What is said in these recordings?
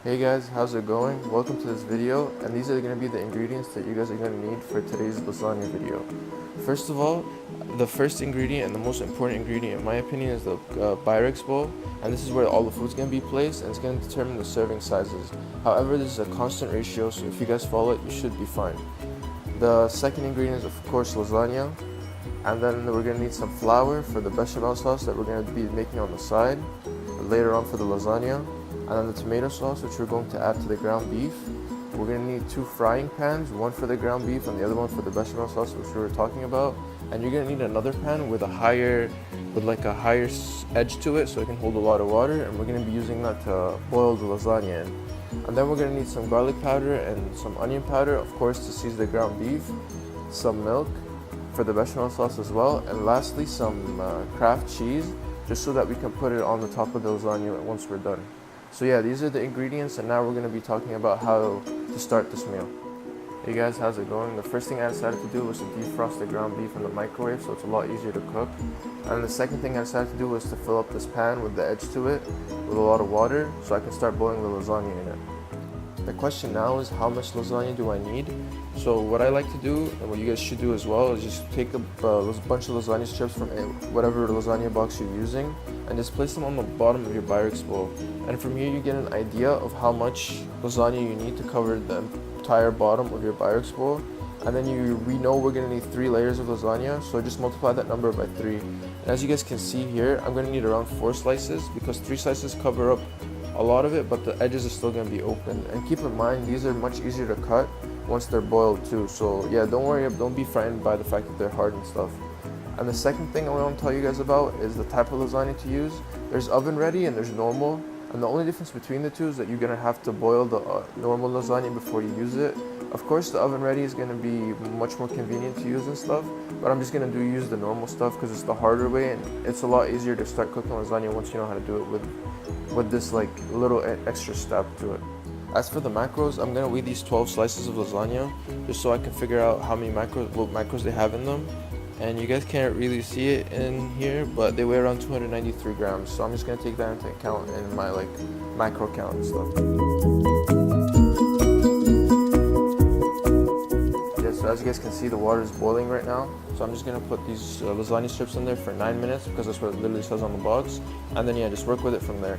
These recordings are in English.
Hey guys, how's it going? Welcome to this video, and these are going to be the ingredients that you guys are going to need for today's lasagna video. First of all, the first ingredient and the most important ingredient in my opinion is the Pyrex bowl, and this is where all the food's going to be placed and it's going to determine the serving sizes. However, this is a constant ratio, so if you guys follow it, you should be fine. The second ingredient is of course lasagna, and then we're going to need some flour for the bechamel sauce that we're going to be making on the side later on for the lasagna, and then the tomato sauce which we're going to add to the ground beef. We're going to need 2 frying pans, one for the ground beef and the other one for the bechamel sauce which we were talking about. And you're going to need another pan with a higher edge to it so it can hold a lot of water, and we're going to be using that to boil the lasagna in. And then we're going to need some garlic powder and some onion powder, of course, to season the ground beef, some milk for the bechamel sauce as well, and lastly some Kraft cheese, just so that we can put it on the top of the lasagna once we're done. So yeah, these are the ingredients, and now we're going to be talking about how to start this meal. Hey guys, how's it going? The first thing I decided to do was to defrost the ground beef in the microwave so it's a lot easier to cook. And the second thing I decided to do was to fill up this pan with the edge to it with a lot of water so I can start boiling the lasagna in it. The question now is, how much lasagna do I need? So what I like to do, and what you guys should do as well, is just take a bunch of lasagna strips from whatever lasagna box you're using and just place them on the bottom of your Pyrex bowl. And from here you get an idea of how much lasagna you need to cover the entire bottom of your Pyrex bowl. And then we know we're going to need 3 layers of lasagna, so just multiply that number by 3. And as you guys can see here, I'm going to need around 4 slices because 3 slices cover up a lot of it, but the edges are still going to be open. And keep in mind, these are much easier to cut once they're boiled too. So yeah, don't be frightened by the fact that they're hard and stuff. And the second thing I want to tell you guys about is the type of lasagna to use. There's oven ready and there's normal. And the only difference between the two is that you're going to have to boil the normal lasagna before you use it. Of course, the oven ready is going to be much more convenient to use and stuff, but I'm just going to use the normal stuff because it's the harder way, and it's a lot easier to start cooking lasagna once you know how to do it with this like little extra step to it. As for the macros, I'm going to weigh these 12 slices of lasagna just so I can figure out what macros they have in them. And you guys can't really see it in here, but they weigh around 293 grams. So I'm just gonna take that into account in my macro count and stuff. Yeah, so as you guys can see, the water is boiling right now. So I'm just gonna put these lasagna strips in there for 9 minutes because that's what it literally says on the box. And then yeah, just work with it from there.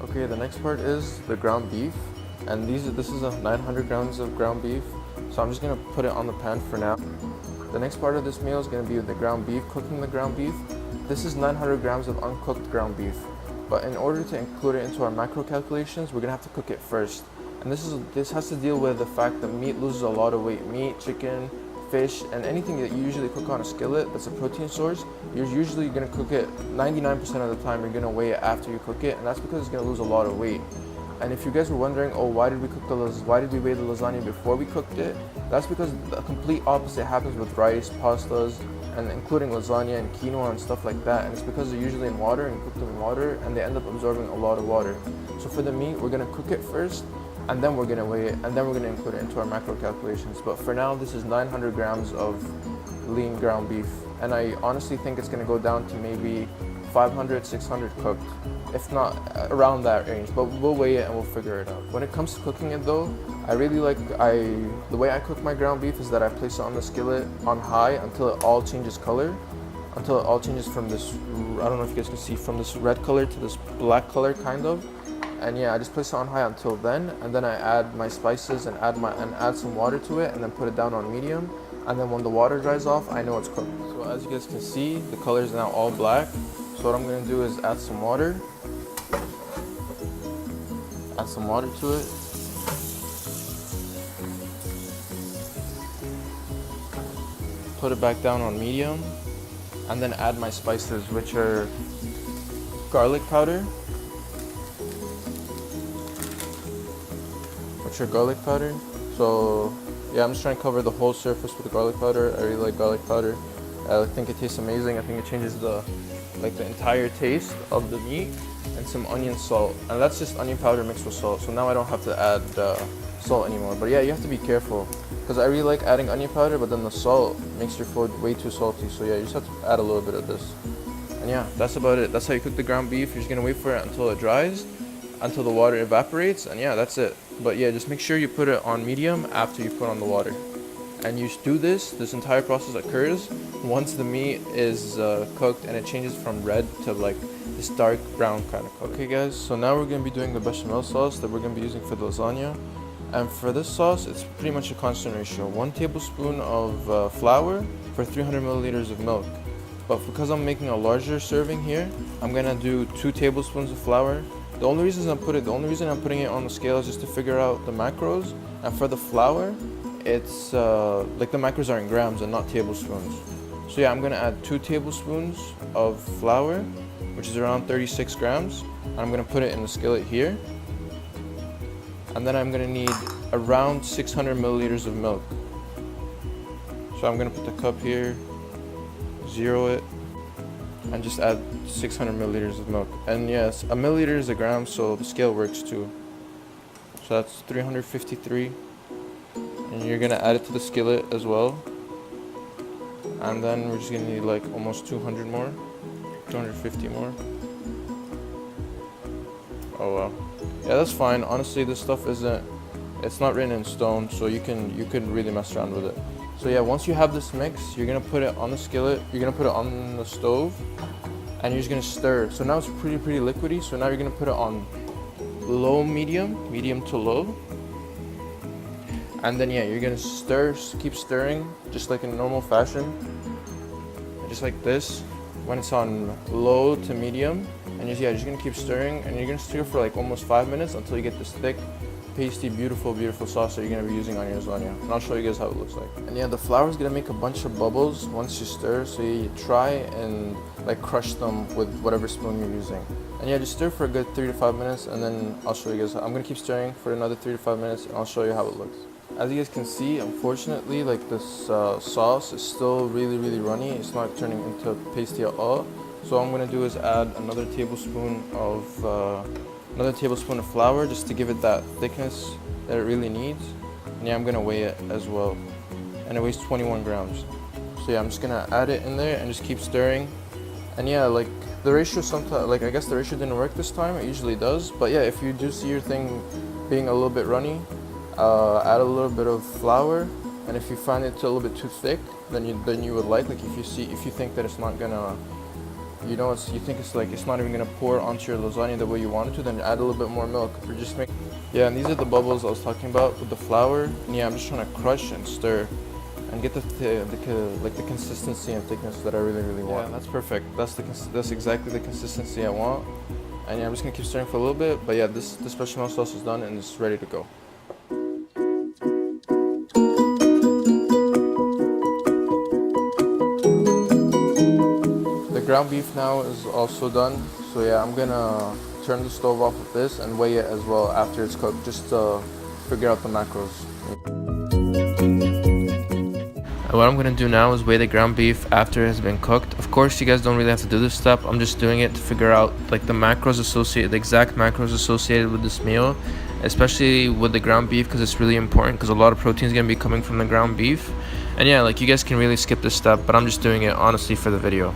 Okay, the next part is the ground beef. And this is 900 grams of ground beef. So I'm just gonna put it on the pan for now. The next part of this meal is going to be with the ground beef, cooking the ground beef. This is 900 grams of uncooked ground beef, but in order to include it into our macro calculations, we're going to have to cook it first. And this has to deal with the fact that meat loses a lot of weight. Meat, chicken, fish, and anything that you usually cook on a skillet that's a protein source, you're usually going to cook it 99% of the time. You're going to weigh it after you cook it, and that's because it's going to lose a lot of weight. And if you guys were wondering, oh, why did we weigh the lasagna before we cooked it? That's because the complete opposite happens with rice, pastas, and including lasagna and quinoa and stuff like that. And it's because they're usually in water and cook them in water, and they end up absorbing a lot of water. So for the meat, we're gonna cook it first, and then we're gonna weigh it, and then we're gonna include it into our macro calculations. But for now, this is 900 grams of lean ground beef, and I honestly think it's gonna go down to maybe 500, 600 cooked, if not around that range, but we'll weigh it and we'll figure it out. When it comes to cooking it though, I really the way I cook my ground beef is that I place it on the skillet on high until it all changes color, until it all changes from this, I don't know if you guys can see, from this red color to this black color kind of. And yeah, I just place it on high until then, and then I add my spices and add some water to it, and then put it down on medium. And then when the water dries off, I know it's cooked. So as you guys can see, the color is now all black. So what I'm going to do is add some water to it. Put it back down on medium, and then add my spices, which are garlic powder, So yeah, I'm just trying to cover the whole surface with garlic powder. I really like garlic powder. I think it tastes amazing. I think it changes the entire taste of the meat. And some onion salt, and that's just onion powder mixed with salt. So now I don't have to add salt anymore. But yeah, you have to be careful because I really like adding onion powder, but then the salt makes your food way too salty. So yeah, you just have to add a little bit of this. And yeah, that's about it. That's how you cook the ground beef. You're just gonna wait for it until it dries, until the water evaporates, and yeah, that's it. But yeah, just make sure you put it on medium after you put on the water. And you do this entire process occurs once the meat is cooked and it changes from red to like this dark brown kind of color. Okay guys, so now we're going to be doing the bechamel sauce that we're going to be using for the lasagna. And for this sauce, it's pretty much a constant ratio. 1 tablespoon of flour for 300 milliliters of milk. But because I'm making a larger serving here, I'm going to do 2 tablespoons of flour. The only reason I'm putting it on the scale is just to figure out the macros. And for the flour, it's like the macros are in grams and not tablespoons. So yeah, I'm gonna add 2 tablespoons of flour, which is around 36 grams. And I'm gonna put it in the skillet here. And then I'm gonna need around 600 milliliters of milk. So I'm gonna put the cup here, zero it, and just add 600 milliliters of milk. And yes, a milliliter is a gram, so the scale works too. So that's 353. And you're gonna add it to the skillet as well. And then we're just gonna need like almost 200 more, 250 more. Oh wow. Yeah, that's fine. Honestly, this stuff it's not written in stone, so you could really mess around with it. So yeah, once you have this mix, you're gonna put it on the skillet, you're gonna put it on the stove, and you're just gonna stir. So now it's pretty liquidy, so now you're gonna put it on low medium to low. And then yeah, you're gonna keep stirring, just like in normal fashion. Just like this, when it's on low to medium. And just gonna keep stirring, and you're gonna stir for like almost 5 minutes until you get this thick, pasty, beautiful sauce that you're gonna be using on your lasagna. And I'll show you guys how it looks like. And yeah, the flour is gonna make a bunch of bubbles once you stir, so you try and like crush them with whatever spoon you're using. And yeah, just stir for a good 3 to 5 minutes, and then I'll show you guys. I'm gonna keep stirring for another 3 to 5 minutes, and I'll show you how it looks. As you guys can see, unfortunately, like this sauce is still really runny. It's not turning into pasty at all. So all I'm gonna do is add another tablespoon of flour just to give it that thickness that it really needs. And yeah, I'm gonna weigh it as well, and it weighs 21 grams. So yeah, I'm just gonna add it in there and just keep stirring. And yeah, like the ratio sometimes, like I guess the ratio didn't work this time. It usually does, but yeah, if you do see your thing being a little bit runny, add a little bit of flour. And if you find it a little bit too thick, then you would like if you think that it's not gonna, you think it's not even gonna pour onto your lasagna the way you want it to, then add a little bit more milk. Or just make, yeah, and these are the bubbles I was talking about with the flour. And yeah, I'm just trying to crush and stir and get the consistency and thickness that I really want. Yeah, that's perfect. That's exactly the consistency I want. And yeah, I'm just gonna keep stirring for a little bit. But yeah, this bechamel sauce is done and it's ready to go. The ground beef now is also done, so yeah, I'm gonna turn the stove off with this and weigh it as well after it's cooked, just to figure out the macros. What I'm gonna do now is weigh the ground beef after it has been cooked. Of course, you guys don't really have to do this step. I'm just doing it to figure out like the exact macros associated with this meal, especially with the ground beef, because it's really important because a lot of protein is gonna be coming from the ground beef. And yeah, like you guys can really skip this step, but I'm just doing it honestly for the video.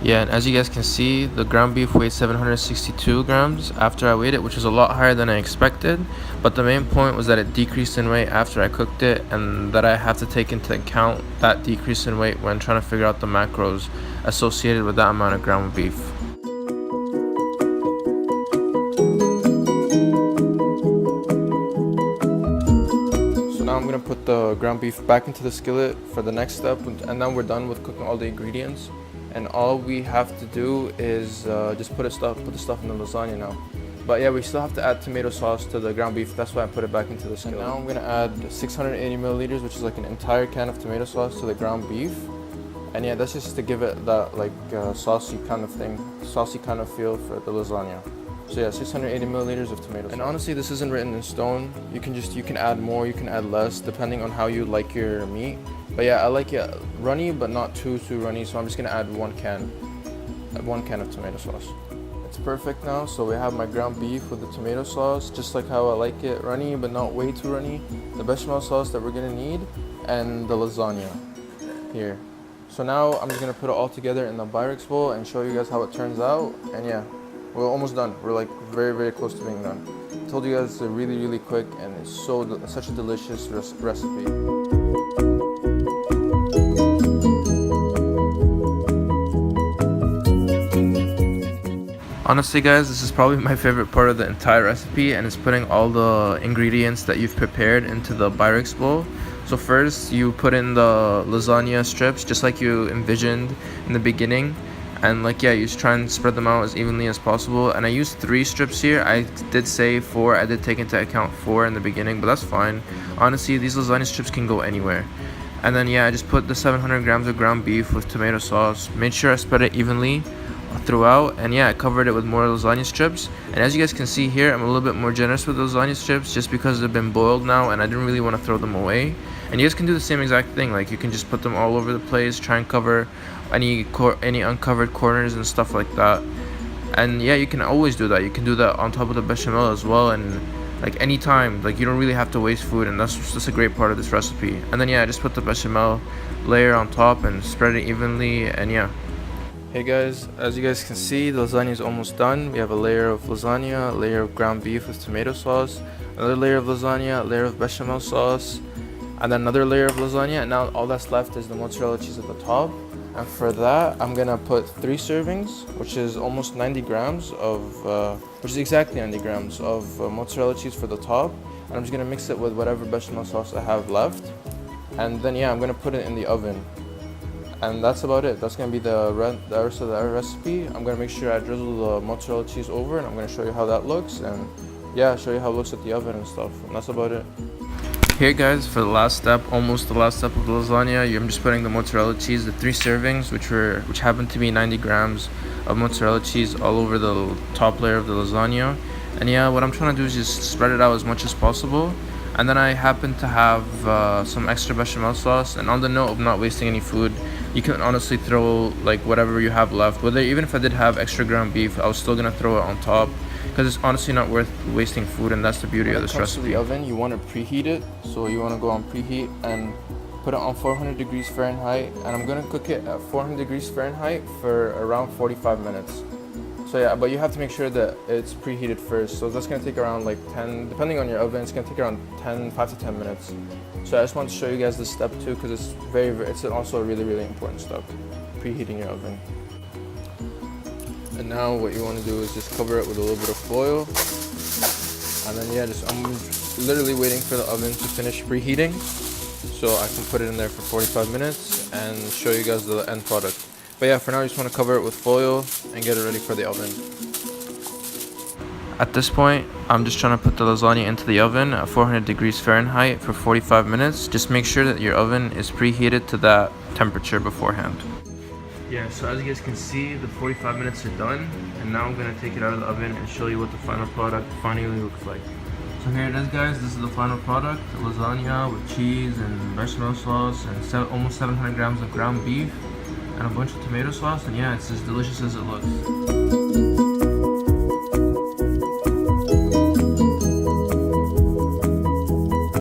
Yeah, and as you guys can see, the ground beef weighed 762 grams after I weighed it, which is a lot higher than I expected. But the main point was that it decreased in weight after I cooked it, and that I have to take into account that decrease in weight when trying to figure out the macros associated with that amount of ground beef. So now I'm going to put the ground beef back into the skillet for the next step, and then we're done with cooking all the ingredients. And all we have to do is just put the stuff in the lasagna now. But yeah, we still have to add tomato sauce to the ground beef. That's why I put it back into the skillet. And now I'm gonna add 680 milliliters, which is like an entire can of tomato sauce to the ground beef. And yeah, that's just to give it that like saucy kind of feel for the lasagna. So yeah, 680 milliliters of tomato sauce. And honestly, this isn't written in stone. You can add more, you can add less, depending on how you like your meat. But yeah, I like it runny, but not too runny. So I'm just gonna add one can of tomato sauce. It's perfect now. So we have my ground beef with the tomato sauce, just like how I like it, runny, but not way too runny. The bechamel sauce that we're gonna need, and the lasagna here. So now I'm just gonna put it all together in the Pyrex bowl and show you guys how it turns out. And yeah, we're almost done. We're like very close to being done. I told you guys it's really quick and it's such a delicious recipe. Honestly guys, this is probably my favorite part of the entire recipe, and it's putting all the ingredients that you've prepared into the Pyrex bowl. So first you put in the lasagna strips just like you envisioned in the beginning, and like yeah, you just try and spread them out as evenly as possible. And I used 3 strips here. I did say 4, I did take into account 4 in the beginning, but that's fine. Honestly, these lasagna strips can go anywhere. And then yeah, I just put the 700 grams of ground beef with tomato sauce, made sure I spread it evenly throughout, and yeah, I covered it with more lasagna strips. And as you guys can see here, I'm a little bit more generous with the lasagna strips just because they've been boiled now and I didn't really want to throw them away. And you guys can do the same exact thing, like you can just put them all over the place, try and cover any uncovered corners and stuff like that. And yeah, you can always do that. You can do that on top of the bechamel as well, and like anytime, like you don't really have to waste food, and that's a great part of this recipe. And then yeah, I just put the bechamel layer on top and spread it evenly, and yeah. Hey guys, as you guys can see, the lasagna is almost done. We have a layer of lasagna, a layer of ground beef with tomato sauce, another layer of lasagna, a layer of bechamel sauce, and then another layer of lasagna. And now all that's left is the mozzarella cheese at the top. And for that, I'm gonna put 3 servings, which is almost 90 grams of, which is exactly 90 grams of mozzarella cheese for the top. And I'm just gonna mix it with whatever bechamel sauce I have left. And then yeah, I'm gonna put it in the oven. And that's about it. That's gonna be the rest of the recipe. I'm gonna make sure I drizzle the mozzarella cheese over, and I'm gonna show you how that looks, and yeah, show you how it looks at the oven and stuff. And that's about it. Here guys, for the last step, almost the last step of the lasagna, I'm just putting the mozzarella cheese, the 3 servings, which happen to be 90 grams of mozzarella cheese all over the top layer of the lasagna. And yeah, what I'm trying to do is just spread it out as much as possible. And then I happen to have some extra bechamel sauce. And on the note of not wasting any food, you can honestly throw like whatever you have left. Even if I did have extra ground beef, I was still gonna throw it on top because it's honestly not worth wasting food, and that's the beauty of this recipe. When it comes to the oven, you want to preheat it. So you want to go on preheat and put it on 400 degrees Fahrenheit. And I'm gonna cook it at 400 degrees Fahrenheit for around 45 minutes. So yeah, but you have to make sure that it's preheated first. So that's gonna take around like 10, depending on your oven, it's gonna take around 5 to 10 minutes. So I just want to show you guys this step too, because it's also a really important step, preheating your oven. And now what you want to do is just cover it with a little bit of foil. And then yeah, I'm literally waiting for the oven to finish preheating, so I can put it in there for 45 minutes and show you guys the end product. But yeah, for now, I just want to cover it with foil and get it ready for the oven. At this point, I'm just trying to put the lasagna into the oven at 400 degrees Fahrenheit for 45 minutes. Just make sure that your oven is preheated to that temperature beforehand. Yeah, so as you guys can see, the 45 minutes are done. And now I'm going to take it out of the oven and show you what the final product finally looks like. So here it is guys, this is the final product. Lasagna with cheese and bechamel sauce and almost 700 grams of ground beef and a bunch of tomato sauce, and yeah, it's as delicious as it looks.